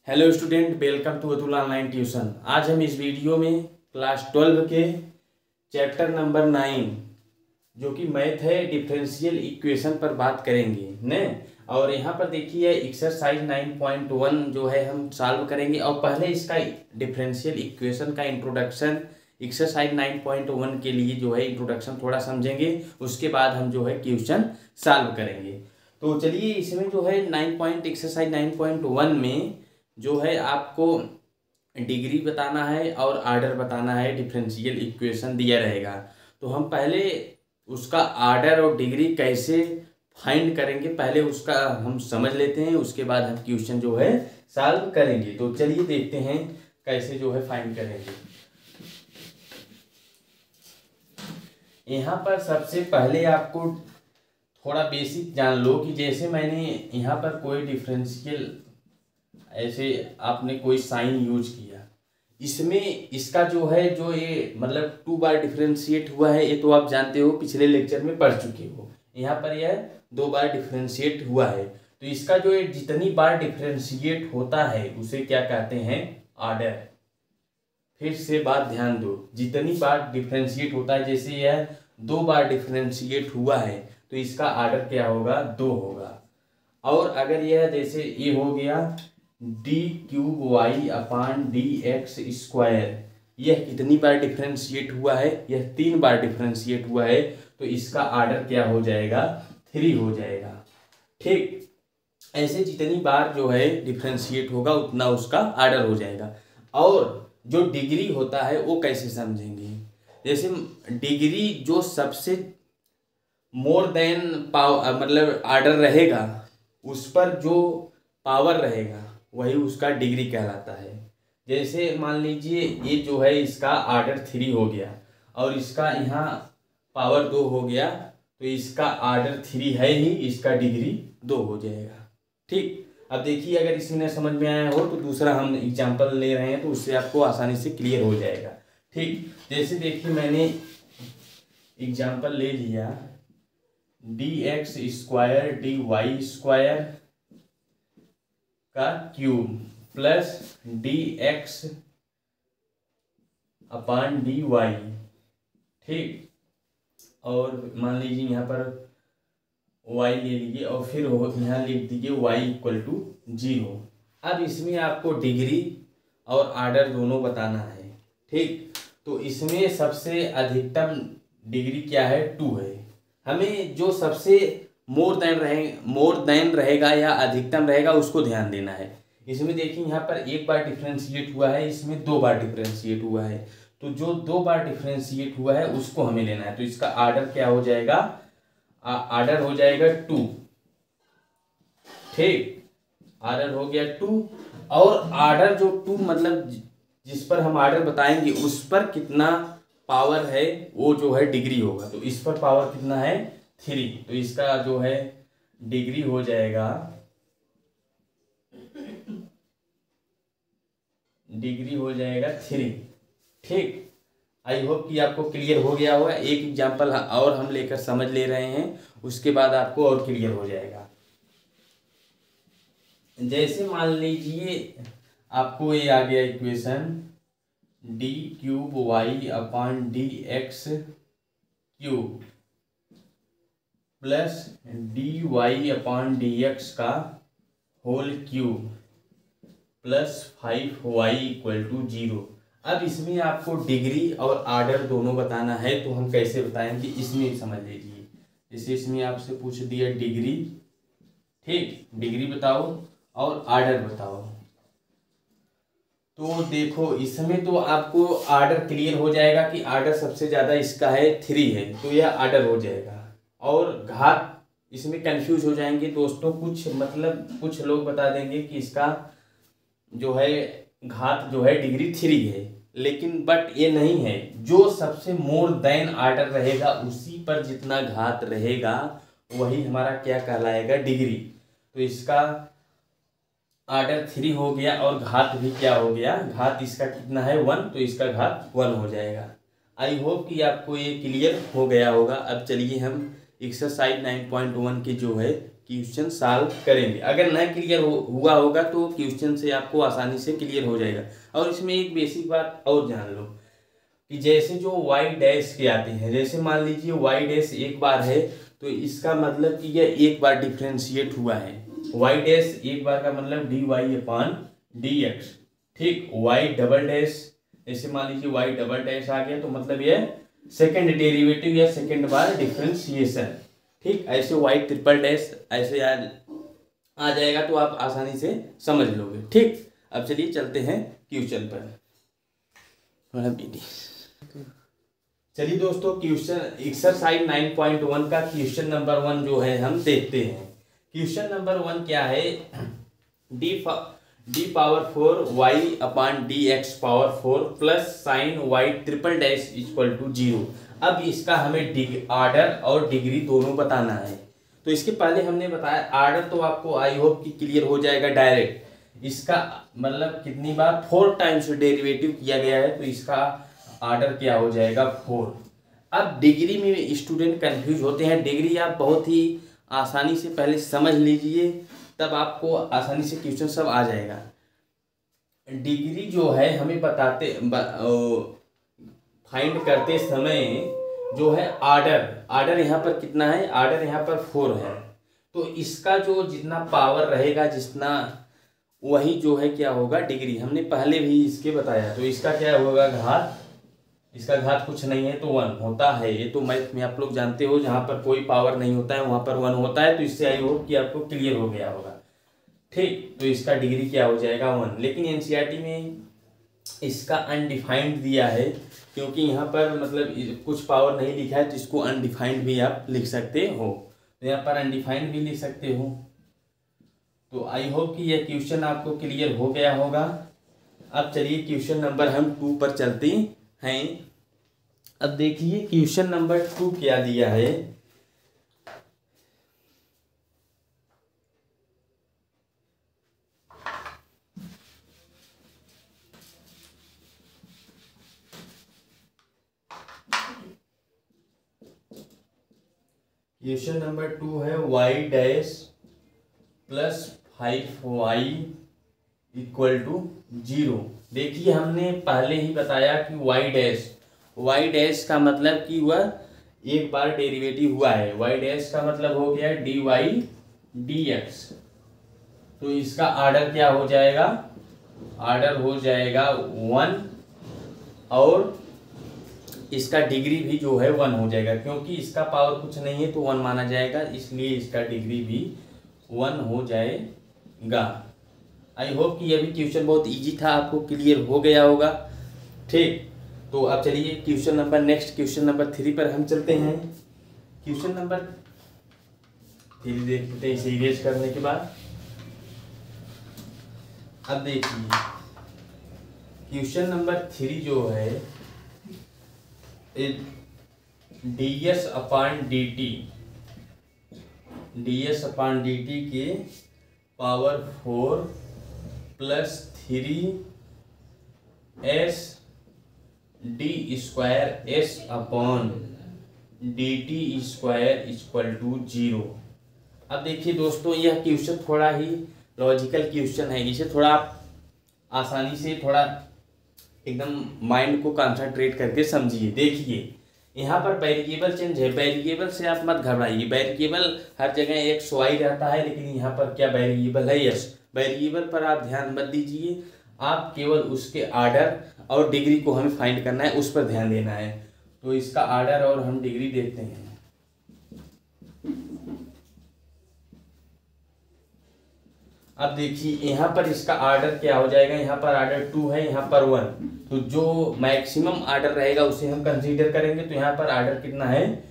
Hello student, welcome to Atul online tuition. आज हम इस वीडियो में क्लास 12 के चैप्टर नंबर 9 जो कि मैथ है डिफरेंशियल इक्वेशन पर बात करेंगे ने। और यहाँ पर देखिए एक्सरसाइज 9.1 जो है हम सॉल्व करेंगे। और पहले इसका डिफरेंशियल इक्वेशन का इंट्रोडक्शन एक्सरसाइज 9.1 के लिए जो है इंट्रोडक्शन थोड़ा समझेंगे, उसके बाद हम जो है क्वेश्चन सॉल्व करेंगे। तो चलिए इसमें जो है एक्सरसाइज 9.1 में जो है आपको डिग्री बताना है और आर्डर बताना है। डिफरेंशियल इक्वेशन दिया रहेगा तो हम पहले उसका आर्डर और डिग्री कैसे फाइंड करेंगे, पहले उसका हम समझ लेते हैं, उसके बाद हम क्वेश्चन जो है सॉल्व करेंगे। तो चलिए देखते हैं कैसे जो है फाइंड करेंगे। यहाँ पर सबसे पहले आपको थोड़ा बेसिक जान लो कि जैसे मैंने यहाँ पर कोई डिफरेंशियल ऐसे आपने कोई साइन यूज किया, इसमें इसका जो है जो ये मतलब 2 बार डिफरेंशिएट हुआ है, ये तो आप जानते हो, पिछले लेक्चर में पढ़ चुके हो। यहाँ पर यह 2 बार डिफरेंशिएट हुआ है तो इसका जो ये जितनी बार डिफरेंशिएट होता है उसे क्या कहते हैं, आर्डर। फिर से बात ध्यान दो, जितनी बार डिफरेंशिएट होता है, जैसे यह 2 बार डिफरेंशिएट हुआ है तो इसका आर्डर क्या होगा, 2 होगा। और अगर यह जैसे ये हो गया d3y/dx², यह कितनी बार डिफरेंशिएट हुआ है, यह 3 बार डिफरेंशिएट हुआ है तो इसका आर्डर क्या हो जाएगा, 3 हो जाएगा। ठीक, ऐसे जितनी बार जो है डिफरेंशिएट होगा उतना उसका आर्डर हो जाएगा। और जो डिग्री होता है वो कैसे समझेंगे, जैसे डिग्री जो सबसे मोर देन पावर मतलब आर्डर रहेगा उस पर जो पावर रहेगा वही उसका डिग्री कहलाता है। जैसे मान लीजिए ये जो है इसका आर्डर 3 हो गया और इसका यहाँ पावर 2 हो गया तो इसका आर्डर 3 है ही, इसका डिग्री 2 हो जाएगा। ठीक, अब देखिए अगर इसमें समझ में आया हो तो दूसरा हम एग्जांपल ले रहे हैं तो उससे आपको आसानी से क्लियर हो जाएगा। ठीक, जैसे देखिए मैंने एग्जांपल ले लिया dx² dy² का क्यूब प्लस dx/dy। ठीक, और मान लीजिए यहाँ पर y ले लीजिए और फिर यहाँ लिख दीजिए y = 0। अब इसमें आपको डिग्री और आर्डर दोनों बताना है। ठीक, तो इसमें सबसे अधिकतम डिग्री क्या है, 2 है। हमें जो सबसे मोर देन रहेगा या अधिकतम रहेगा उसको ध्यान देना है। इसमें देखिए यहाँ पर 1 बार डिफरेंशिएट हुआ है, इसमें 2 बार डिफरेंशिएट हुआ है, तो जो 2 बार डिफरेंशिएट हुआ है उसको हमें लेना है। तो इसका आर्डर क्या हो जाएगा, आर्डर हो जाएगा 2। ठीक, आर्डर हो गया 2। और आर्डर जो 2 मतलब जिस पर हम आर्डर बताएंगे उस पर कितना पावर है वो जो है डिग्री होगा। तो इस पर पावर कितना है, 3, तो इसका जो है डिग्री हो जाएगा 3। ठीक, आई होप कि आपको क्लियर हो गया होगा। एक एग्जांपल और हम लेकर समझ ले रहे हैं, उसके बाद आपको और क्लियर हो जाएगा। जैसे मान लीजिए आपको ये आ गया equation d3y/dx³ plus dy/dx³ plus 5y = 0। अब इसमें आपको डिग्री और आर्डर दोनों बताना है तो हम कैसे बताएंगे, इसमें समझ लीजिए। जैसे इसमें आपसे पूछ दिया डिग्री, ठीक, डिग्री बताओ और आर्डर बताओ। तो देखो इसमें तो आपको आर्डर क्लियर हो जाएगा कि आर्डर सबसे ज़्यादा इसका है 3 है तो यह आर्डर हो जाएगा। और घात इसमें कंफ्यूज हो जाएंगे दोस्तों, कुछ लोग बता देंगे कि इसका जो है घात जो है डिग्री 3 है, लेकिन बट ये नहीं है। जो सबसे मोर देन आर्डर रहेगा उसी पर जितना घात रहेगा वही हमारा क्या कहलाएगा, डिग्री। तो इसका आर्डर 3 हो गया और घात भी क्या हो गया, घात इसका कितना है 1, तो इसका घात 1 हो जाएगा। आई होप कि आपको ये क्लियर हो गया होगा। अब चलिए हम एक्सरसाइज 9.1 के जो है क्वेश्चन सॉल्व करेंगे। अगर न क्लियर हुआ होगा तो क्वेश्चन से आपको आसानी से क्लियर हो जाएगा। और इसमें एक बेसिक बात और जान लो कि जैसे जो वाई डैश के आते हैं, जैसे मान लीजिए वाई डैश एक बार है तो इसका मतलब कि यह एक बार डिफ्रेंशिएट हुआ है। वाई डैश एक बार का मतलब D Y upon D X. ठीक, वाई डबल डैश, जैसे मान लीजिए वाई डबल डैश आ गया तो मतलब यह सेकंड डेरिवेटिव या सेकंड बार डिफ्रेंशिएशन। ठीक, ऐसे वाई ट्रिपल डैश ऐसे आ जाएगा तो आप आसानी से समझ लोगे। ठीक, अब चलिए चलते हैं क्वेश्चन पर। चलिए दोस्तों, क्वेश्चन एक्सरसाइज 9.1 का क्वेश्चन नंबर 1 जो है हम देखते हैं। क्वेश्चन नंबर 1 क्या है, D power 4 Y upon D X power 4 plus sine Y triple dash equal to 0। अब इसका हमें आर्डर और डिग्री दोनों बताना है। तो इसके पहले हमने बताया आर्डर तो आपको आई होप कि क्लियर हो जाएगा डायरेक्ट। इसका मतलब कितनी बार 4 टाइम्स डेरिवेटिव किया गया है तो इसका आर्डर क्या हो जाएगा 4। अब डिग्री में स्टूडेंट कंफ्यूज होते हैं। डिग्री आप बहुत ही आसानी से पहले समझ लीजिए, तब आपको आसानी से क्वेश्चन सब आ जाएगा। डिग्री जो है हमें बताते फाइंड करते समय जो है आर्डर यहाँ पर कितना है, आर्डर यहाँ पर 4 है। तो इसका जो जितना पावर रहेगा जितना वही जो है क्या होगा डिग्री। हमने पहले भी इसके बताया। तो इसका क्या होगा घात, इसका घात कुछ नहीं है तो 1 होता है। ये तो मैथ में आप लोग जानते हो, जहाँ पर कोई पावर नहीं होता है वहाँ पर 1 होता है। तो इससे आई होप कि आपको क्लियर हो गया होगा। ठीक, तो इसका डिग्री क्या हो जाएगा 1। लेकिन एनसीईआरटी में इसका अनडिफाइंड दिया है, क्योंकि यहाँ पर मतलब कुछ पावर नहीं लिखा है तो इसको अनडिफाइंड भी आप लिख सकते हो। तो यहाँ पर अनडिफाइंड भी लिख सकते हो। तो आई होप कि यह क्वेश्चन आपको क्लियर हो गया होगा। अब चलिए क्वेश्चन नंबर हम 2 पर चलते हैं। अब देखिए क्वेश्चन नंबर 2 क्या दिया है। क्वेश्चन नंबर 2 है Y dash plus 5y equal to 0। देखिए हमने पहले ही बताया कि वाई डैश का मतलब कि वह एक बार डेरिवेटिव हुआ है। वाई डैश का मतलब हो गया डी वाई डी एक्स। तो इसका आर्डर क्या हो जाएगा, आर्डर हो जाएगा 1 और इसका डिग्री भी जो है 1 हो जाएगा, क्योंकि इसका पावर कुछ नहीं है तो 1 माना जाएगा, इसलिए इसका डिग्री भी 1 हो जाएगा। आई होप कि यह भी क्वेश्चन बहुत इजी था, आपको क्लियर हो गया होगा। ठीक, तो अब चलिए question number next question number 3 पर हम चलते हैं। क्वेश्चन नंबर 3 देखते हैं इसे इरेज करने के बाद। अब देखिए क्वेश्चन नंबर 3 जो है ds अपॉन dt के power 4 plus 3s D square S upon dt square equal to 0। अब देखिए दोस्तों, यह क्वेश्चन थोड़ा ही लॉजिकल क्वेश्चन है। इसे थोड़ा आप आसानी से थोड़ा एकदम माइंड को कंसंट्रेट करके समझिए। देखिए यहाँ पर वेरिएबल चेंज है, वेरिएबल से आप मत घबराइए। वेरिएबल हर जगह एक्स वाई रहता है, लेकिन यहाँ पर क्या वेरिएबल है यस। वेरिएबल पर आप ध्यान मत दीजिए, आप केवल उसके आर्डर और डिग्री को हमें फाइंड करना है, उस पर ध्यान देना है। तो इसका आर्डर और हम डिग्री देखते हैं। अब देखिए यहाँ पर इसका आर्डर क्या हो जाएगा, यहाँ पर आर्डर 2 है, यहाँ पर 1। तो जो मैक्सिमम आर्डर रहेगा उसे हम कंसीडर करेंगे। तो यहाँ पर आर्डर कितना है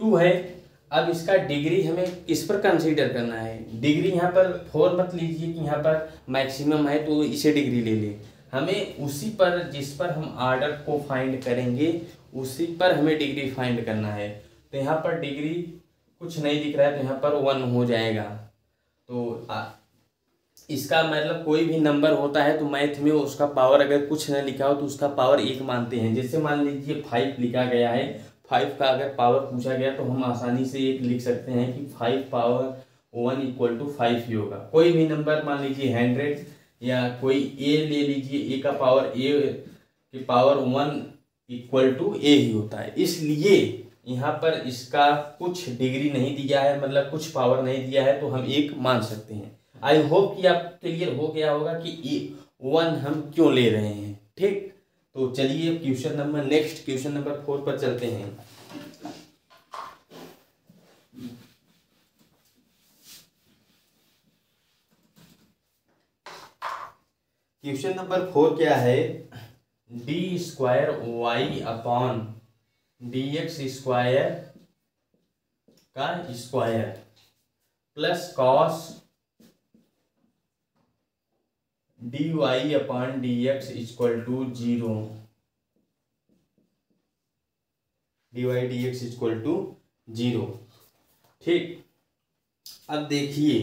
2 है। अब इसका डिग्री हमें किस पर कंसीडर करना है, डिग्री यहाँ पर 4 मत लीजिए कि यहाँ पर मैक्सिमम है तो इसे डिग्री ले ले। हमें उसी पर जिस पर हम आर्डर को फाइंड करेंगे उसी पर हमें डिग्री फाइंड करना है। तो यहाँ पर डिग्री कुछ नहीं दिख रहा है तो यहाँ पर 1 हो जाएगा। तो इसका मतलब कोई भी नंबर होता है तो मैथ में उसका पावर अगर कुछ न लिखा हो तो उसका पावर 1 मानते हैं। जैसे मान लीजिए 5 लिखा गया है, 5 का अगर पावर पूछा गया तो हम आसानी से एक लिख सकते हैं कि 5 पावर O1 इक्वल टू 5 ही होगा। कोई भी नंबर मान लीजिए 100 या कोई ए ले लीजिए, ए का पावर ए की पावर 1 इक्वल टू ए ही होता है। इसलिए यहाँ पर इसका कुछ डिग्री नहीं दिया है, मतलब कुछ पावर नहीं दिया है, तो हम 1 मान सकते हैं। आई होप कि आप क्लियर हो गया होगा कि A1 हम क्यों ले रहे हैं। ठीक, तो चलिए question number next question number 4 पर चलते हैं। क्वेश्चन नंबर 4 क्या है, D square Y upon D X square का square plus cos D Y upon D X equal to 0, D Y D X equal to 0। ठीक, अब देखिए,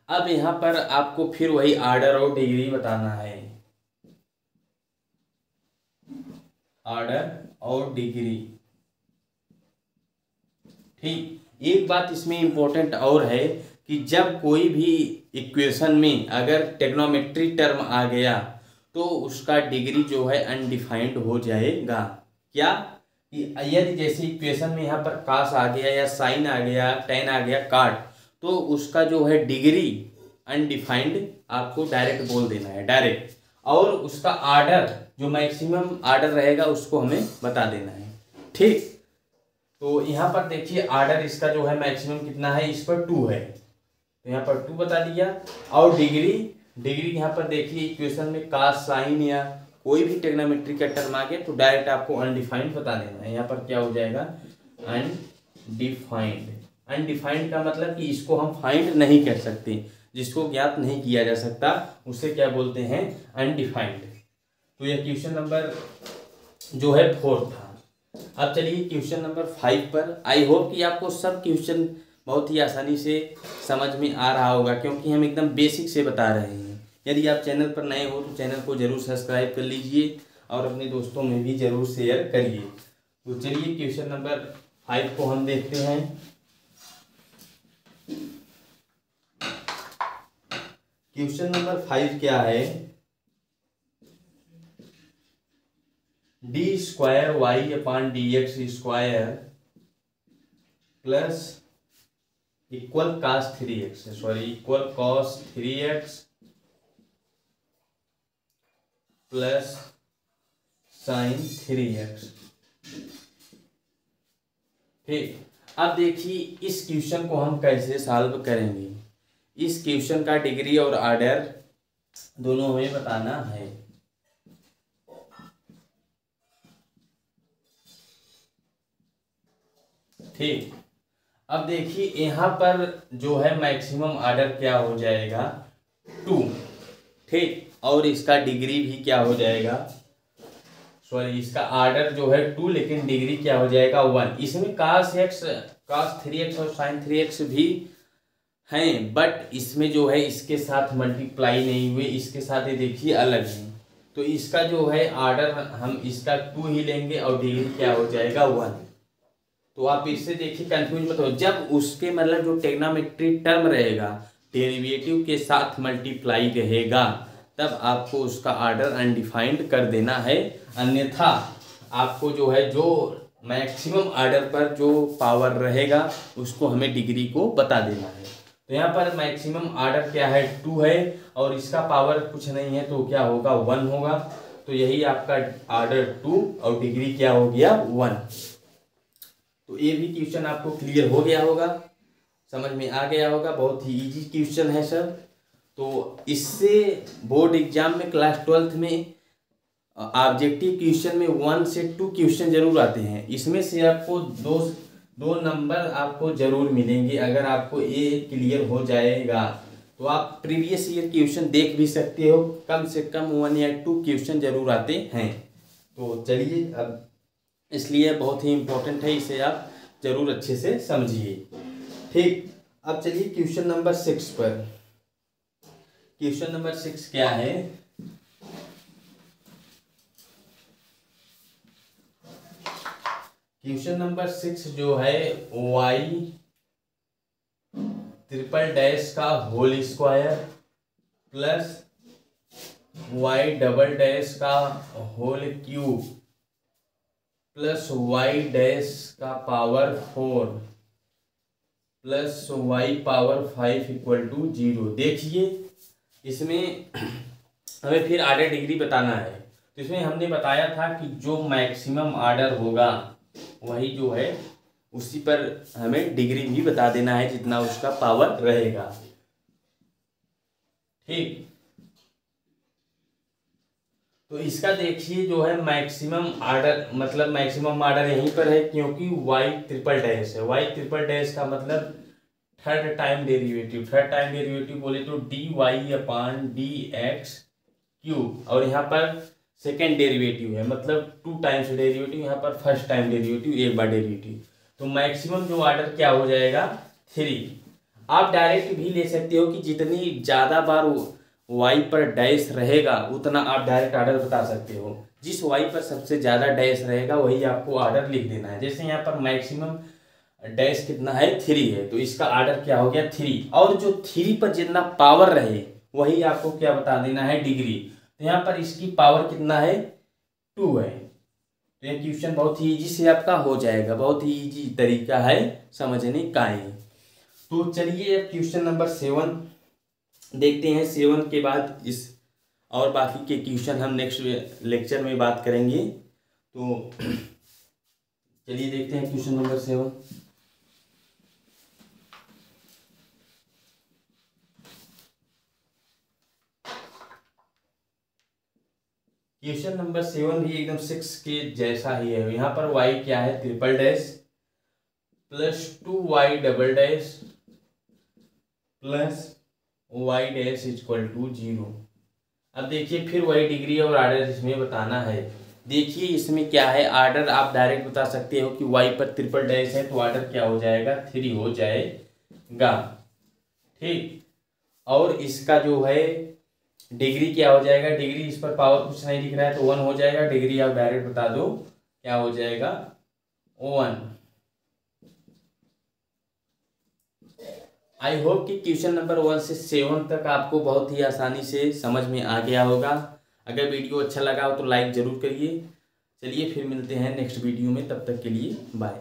अब यहाँ पर आपको फिर वही आर्डर और डिग्री बताना है, आर्डर और डिग्री। ठीक, एक बात इसमें इंपॉर्टेंट और है कि जब कोई भी इक्वेशन में अगर ट्रिग्नोमेट्री टर्म आ गया तो उसका डिग्री जो है अनडिफाइंड हो जाएगा। क्या, यदि जैसे इक्वेशन में यहाँ पर कास आ गया या साइन आ गया, टेन आ गया, काट, तो उसका जो है डिग्री अनडिफाइंड आपको डायरेक्ट बोल देना है, डायरेक्ट। और उसका आर्डर जो मैक्सिमम आर्डर रहेगा उसको हमें बता देना है। ठीक, तो यहाँ पर देखिए आर्डर इसका जो है मैक्सिमम कितना है, इस पर 2 है, तो यहाँ पर 2 बता दिया। और डिग्री, डिग्री यहाँ पर देखिए इक्वेशन में कास साइन या कोई भी ट्रिग्नोमेट्री का टर्म आ गया तो डायरेक्ट आपको अनडिफाइंड बता देना है। यहाँ पर क्या हो जाएगा, अनडिफाइंड। अनडिफाइंड का मतलब कि इसको हम फाइंड नहीं कर सकते, जिसको ज्ञात नहीं किया जा सकता उसे क्या बोलते हैं, अनडिफाइंड। तो यह क्वेश्चन नंबर जो है 4 था। अब चलिए क्वेश्चन नंबर 5 पर। आई होप कि आपको सब क्वेश्चन बहुत ही आसानी से समझ में आ रहा होगा, क्योंकि हम एकदम बेसिक से बता रहे हैं। यदि आप चैनल पर नए हो तो चैनल को जरूर सब्सक्राइब कर लीजिए और अपने दोस्तों में भी जरूर शेयर करिए। तो चलिए क्वेश्चन नंबर 5 को हम देखते हैं। क्वेश्चन नंबर 5 क्या है, D square Y upon D X square plus equal cos 3x, sorry equal cos 3x plus sin 3x। ठीक, अब देखिए इस क्वेश्चन को हम कैसे सॉल्व करेंगे। इस क्वेश्चन का डिग्री और आर्डर दोनों हमें बताना है। ठीक, अब देखिए यहाँ पर जो है मैक्सिमम आर्डर क्या हो जाएगा, 2। ठीक, और इसका डिग्री भी क्या हो जाएगा, सॉरी इसका आर्डर जो है 2 लेकिन डिग्री क्या हो जाएगा 1। इसमें cos 3x और sin 3x भी हैं, बट इसमें जो है इसके साथ मल्टीप्लाई नहीं हुए, इसके साथ ये देखिए अलग है, तो इसका जो है आर्डर हम इसका 2 ही लेंगे और डिग्री क्या हो जाएगा 1। तो आप इससे देखिए कंफ्यूज मत हो, जब उसके मतलब जो ट्रिग्नोमेट्री टर्म रहेगा डेरिवेटिव के साथ मल्टीप्लाई रहेगा तब आपको उसका आर्डर अनडिफाइंड कर देना है, अन्यथा आपको जो है जो मैक्सिमम आर्डर पर जो पावर रहेगा उसको हमें डिग्री को बता देना है। तो यहाँ पर मैक्सिमम आर्डर क्या है, 2 है और इसका पावर कुछ नहीं है तो क्या होगा, 1 होगा। तो यही आपका आर्डर 2 और डिग्री क्या हो गया 1। तो ये भी क्वेश्चन आपको क्लियर हो गया होगा, समझ में आ गया होगा, बहुत ही इजी क्वेश्चन है सर। तो इससे बोर्ड एग्जाम में क्लास 12th में ऑब्जेक्टिव क्वेश्चन में 1 से 2 क्वेश्चन जरूर आते हैं। इसमें से आपको दो नंबर आपको जरूर मिलेंगे। अगर आपको ये क्लियर हो जाएगा तो आप प्रीवियस ईयर क्वेश्चन देख भी सकते हो, कम से कम 1 या 2 क्वेश्चन जरूर आते हैं। तो चलिए, अब इसलिए बहुत ही इम्पोर्टेंट है, इसे आप जरूर अच्छे से समझिए। ठीक, अब चलिए क्वेश्चन नंबर 6 पर। क्वेश्चन नंबर 6 क्या है, क्वेश्चन नंबर 6 जो है y ट्रिपल डैश का whole square plus Y double dash का whole cube plus Y dash का power 4 plus Y power 5 equal to 0। देखिए इसमें हमें फिर आर्डर डिग्री बताना है। तो इसमें हमने बताया था कि जो मैक्सिमम आर्डर होगा वही जो है उसी पर हमें डिग्री भी बता देना है जितना उसका पावर रहेगा। ठीक, तो इसका देखिए जो है मैक्सिमम आर्डर, मतलब मैक्सिमम आर्डर यहीं पर है क्योंकि वाई ट्रिपल डैश है। वाई ट्रिपल डैश का मतलब third time derivative. Third time derivative बोले तो डी वाई अपान डी एक्स क्यूब, और यहाँ पर सेकेंड डेरिवेटिव है मतलब 2 टाइम्स डेरिवेटिव, यहाँ पर फर्स्ट टाइम डेरिवेटिव, एक बार डेरिवेटिव। तो मैक्सिमम जो आर्डर क्या हो जाएगा 3। आप डायरेक्ट भी ले सकते हो कि जितनी ज़्यादा बार वाई पर डैश रहेगा उतना आप डायरेक्ट आर्डर बता सकते हो। जिस वाई पर सबसे ज़्यादा डैश रहेगा वही आपको आर्डर लिख देना है। जैसे यहाँ पर मैक्सिमम डैश कितना है 3 है, तो इसका आर्डर क्या हो गया 3, और जो 3 पर जितना पावर रहे वही आपको क्या बता देना है डिग्री। तो यहाँ पर इसकी पावर कितना है 2 है। तो ये क्वेश्चन बहुत ही ईजी से आपका हो जाएगा, बहुत ही ईजी तरीका है समझने का ही। तो चलिए अब क्वेश्चन नंबर 7 देखते हैं। 7 के बाद इस और बाकी के क्वेश्चन हम नेक्स्ट लेक्चर में बात करेंगे। तो चलिए देखते हैं क्वेश्चन नंबर 7। क्वेश्चन नंबर 7 भी एकदम 6 के जैसा ही है। यहाँ पर y क्या है triple dash plus 2y double dash plus Y dash equal to 0। अब देखिए फिर वही डिग्री और आर्डर इसमें बताना है। देखिए इसमें क्या है, आर्डर आप डायरेक्ट बता सकते हो कि y पर ट्रिपल डैश है तो आर्डर क्या हो जाएगा 3 हो जाएगा। ठीक, और इसका जो है डिग्री क्या हो जाएगा, डिग्री इस पर पावर कुछ नहीं दिख रहा है तो 1 हो जाएगा। डिग्री आप डायरेक्ट बता दो क्या हो जाएगा 1। आई होप कि क्वेश्चन नंबर 1 से 7 तक आपको बहुत ही आसानी से समझ में आ गया होगा। अगर वीडियो अच्छा लगा हो तो लाइक ज़रूर करिए। चलिए फिर मिलते हैं नेक्स्ट वीडियो में, तब तक के लिए बाय।